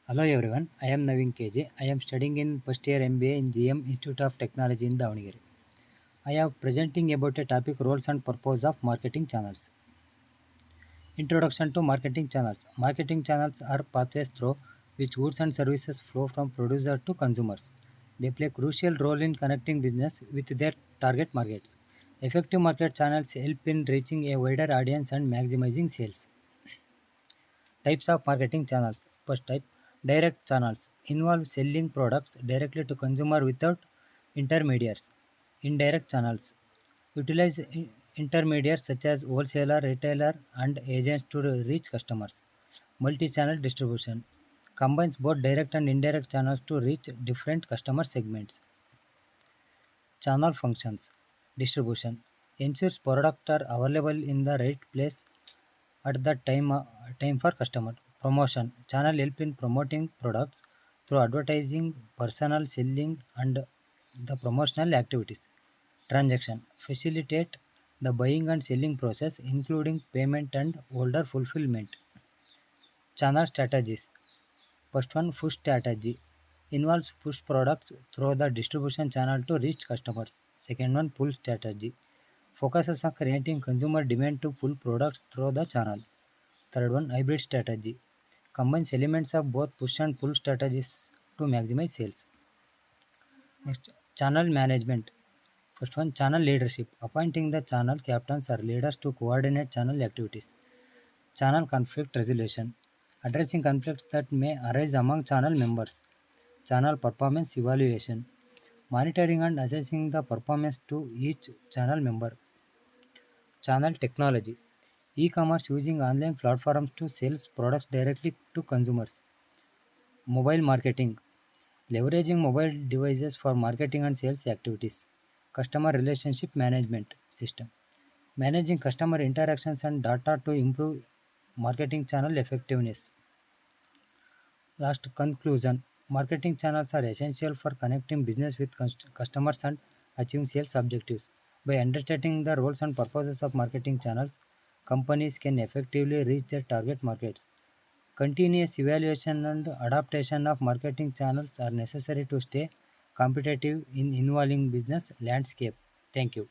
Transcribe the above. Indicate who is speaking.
Speaker 1: Hello everyone, I am Naveen KJ. I am studying in first year MBA in GM Institute of Technology in Davangere. I am presenting about a topic roles and purpose of marketing channels. Introduction to marketing channels. Marketing channels are pathways through which goods and services flow from producer to consumers. They play a crucial role in connecting business with their target markets. Effective market channels help in reaching a wider audience and maximizing sales. Types of marketing channels. First type, direct channels involve selling products directly to consumer without intermediaries. Indirect channels utilize intermediaries such as wholesaler, retailer, and agents to reach customers. Multi-channel distribution combines both direct and indirect channels to reach different customer segments. Channel functions. Distribution ensures products are available in the right place at the time for customer. Promotion channel help in promoting products through advertising, personal selling, and the promotional activities. Transaction facilitate the buying and selling process, including payment and order fulfillment. Channel strategies. First one, push strategy involves push products through the distribution channel to reach customers. Second one, pull strategy focuses on creating consumer demand to pull products through the channel. Third one, hybrid strategy combines elements of both push and pull strategies to maximize sales. Next, channel management. First one, channel leadership, appointing the channel captains or leaders to coordinate channel activities. Channel conflict resolution, addressing conflicts that may arise among channel members. Channel performance evaluation, monitoring and assessing the performance to each channel member. Channel technology, e-commerce using online platforms to sell products directly to consumers. Mobile marketing, leveraging mobile devices for marketing and sales activities. Customer relationship management system, managing customer interactions and data to improve marketing channel effectiveness. Last conclusion, marketing channels are essential for connecting business with customers and achieving sales objectives. By understanding the roles and purposes of marketing channels, companies can effectively reach their target markets. Continuous evaluation and adaptation of marketing channels are necessary to stay competitive in evolving business landscape. Thank you.